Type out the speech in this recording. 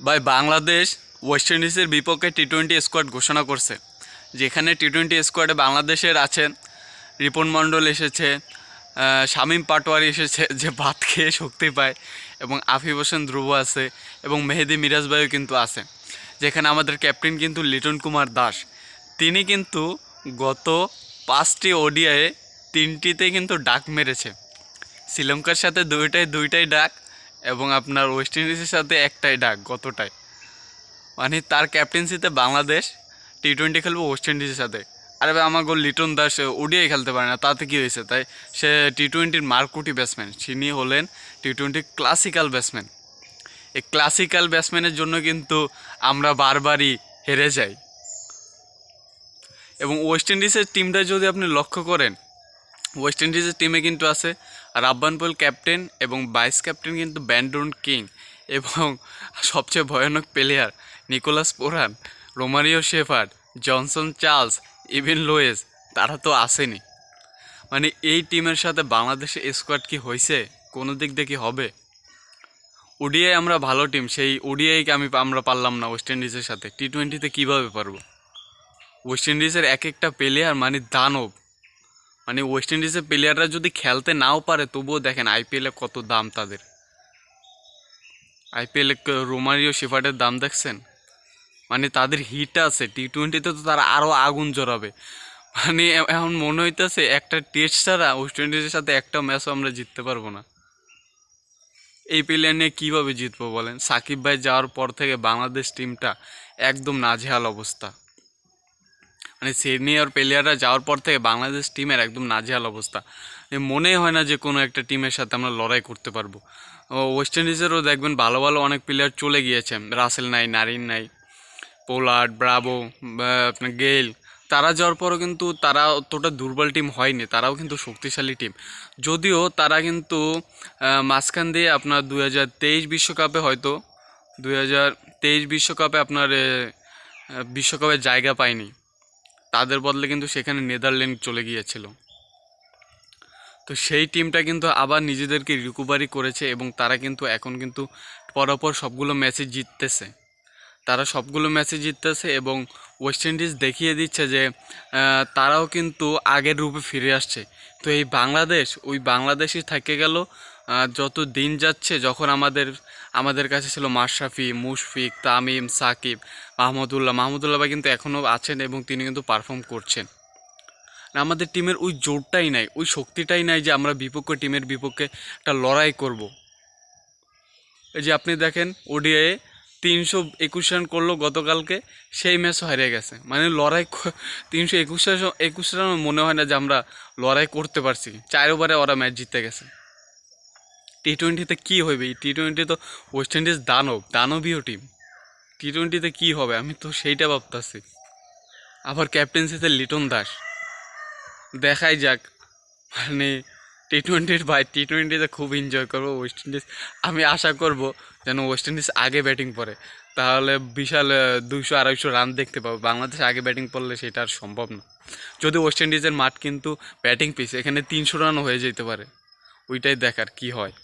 ভাই বাংলাদেশ ওয়েস্ট ইন্ডিজের বিপক্ষে টি-20 স্কোয়াড ঘোষণা করছে, যেখানে টি-20 স্কোয়াডে বাংলাদেশের আছেন রিপন মণ্ডল এসেছে, শামীম পাটোয়ারি এসেছে যে ভাত খেয়ে শক্তি পায়, এবং আফিফ হোসেন ধ্রুব আছে, এবং মেহেদি মিরাজ ভাইও কিন্তু আছে। যেখানে আমাদের ক্যাপ্টেন কিন্তু লিটন কুমার দাস, তিনি কিন্তু গত 5টি ওডিআইয়ে 3টিতে কিন্তু ডাক মেরেছে। শ্রীলঙ্কার সাথে দুইটাই ডাক, এবং আপনার ওয়েস্ট ইন্ডিজের সাথে একটাই ডাক গতটায়। মানে তার ক্যাপ্টেন্সিতে বাংলাদেশ টি-20 খেলবে ওয়েস্ট ইন্ডিজের সাথে। আরে ভাই, আমার গোল লিটন দাস ওডিআই খেলতে পারে না, তাতে কী হয়েছে? তাই সে টি-20 মারকুটি ব্যাটসম্যান, তিনি হলেন টি-20 ক্লাসিক্যাল ব্যাটসম্যান। এই ক্লাসিক্যাল ব্যাটসম্যানের জন্য কিন্তু আমরা বারবারই হেরে যাই। এবং ওয়েস্ট ইন্ডিজের টিমটা যদি আপনি লক্ষ্য করেন, ওয়েস্ট ইন্ডিজের টিমে কিন্তু আছে রাব্বান পল ক্যাপ্টেন, এবং ভাইস ক্যাপ্টেন কিন্তু ব্রেন্ডন কিং, এবং সবচেয়ে ভয়ানক player Nicholas Pooran, Romario Shepherd, Johnson Charles, Evin Lewis, তারা তো আসেনি। মানে এই টিমের সাথে বাংলাদেশের স্কোয়াড কি হয়েছে? কোনো দিক দিয়ে কি হবে? ওডিআই আমরা ভালো টিম, সেই ওডিআইকে আমরা পারলাম না ওয়েস্ট ইন্ডিজের সাথে। টি-20তে কীভাবে পারবো? ওয়েস্ট ইন্ডিজের এক একটা প্লেয়ার মানে দানব। মানে ওয়েস্ট ইন্ডিজের প্লেয়াররা যদি খেলতে নাও পারে, তবুও দেখেন আইপিএলে কত দাম তাদের। আইপিএলে রোমারিও শেফার্ডের দাম দেখছেন? মানে তাদের হিট আছে, টি-20তে তো তারা আরও আগুন জড়াবে। মানে এখন মনে হইতেছে একটা টেস্ট ছাড়া ওয়েস্ট ইন্ডিজের সাথে একটা ম্যাচও আমরা জিততে পারবো না। এই প্লেয়ার নিয়ে কীভাবে জিতবো বলেন? সাকিব ভাই যাওয়ার পর থেকে বাংলাদেশ টিমটা একদম নাজেহাল অবস্থা। মানে সিনিয়র প্লেয়াররা যাওয়ার পর থেকে বাংলাদেশ টিমের একদম নাজেহাল অবস্থা। মনেই হয় না যে কোনো একটা টিমের সাথে আমরা লড়াই করতে পারবো। ওয়েস্ট ইন্ডিজেরও দেখবেন ভালো ভালো অনেক প্লেয়ার চলে গিয়েছেন, রাসেল নাই, নারিন নাই, পোলার্ড, ব্রাভো, আপনার গেইল, তারা যাওয়ার পরও কিন্তু তারা অতটা দুর্বল টিম হয়নি, তারাও কিন্তু শক্তিশালী টিম। যদিও তারা কিন্তু মাঝখান দিয়ে আপনার 2023 বিশ্বকাপে, হয়তো 2023 বিশ্বকাপে আপনার বিশ্বকাপে জায়গা পায়নি, তাদের বদলে কিন্তু সেখানে নেদারল্যান্ড চলে গিয়েছিল। তো সেই টিমটা কিন্তু আবার নিজেদেরকে রিকভারি করেছে, এবং তারা কিন্তু এখন কিন্তু পরপর সবগুলো ম্যাচে জিততেছে। এবং ওয়েস্ট ইন্ডিজ দেখিয়ে দিচ্ছে যে তারাও কিন্তু আগের রূপে ফিরে আসছে। তো এই বাংলাদেশ ওই বাংলাদেশই থেকে গেল। যত দিন যাচ্ছে, যখন আমাদের কাছে ছিল মাশরাফি, মুশফিক, তামিম, সাকিব, মাহমুদুল্লাহ ভাই কিন্তু এখনও আছেন, এবং তিনি কিন্তু পারফর্ম করছেন। আমাদের টিমের ওই জোরটাই নাই, ওই শক্তিটাই নাই যে আমরা টিমের বিপক্ষে একটা লড়াই করব। এই যে আপনি দেখেন ওডিআইয়ে 321 রান করলো গতকালকে, সেই ম্যাচও হারিয়ে গেছে। মানে লড়াই 321 রান মনে হয় না যে আমরা লড়াই করতে পারছি। 4 ওভারে ওরা ম্যাচ জিতে গেছে। টি-20তে কী হইবে? টি-20 তো ওয়েস্ট ইন্ডিজ দানবীয় টিম। টি-20তে কী হবে আমি তো সেইটা ভাবতেছি। আবার ক্যাপ্টেন্সিতে লিটন দাস, দেখাই যাক। মানে টি-20তে খুব এনজয় করবো ওয়েস্ট ইন্ডিজ। আমি আশা করব যেন ওয়েস্ট ইন্ডিজ আগে ব্যাটিং করে, তাহলে বিশাল 200-250 রান দেখতে পাবো। বাংলাদেশ আগে ব্যাটিং করলে সেটা আর সম্ভব না। যদি ওয়েস্ট ইন্ডিজের মাঠ কিন্তু ব্যাটিং পিচ, এখানে 300 রানও হয়ে যেতে পারে। ওইটাই দেখার কি হয়।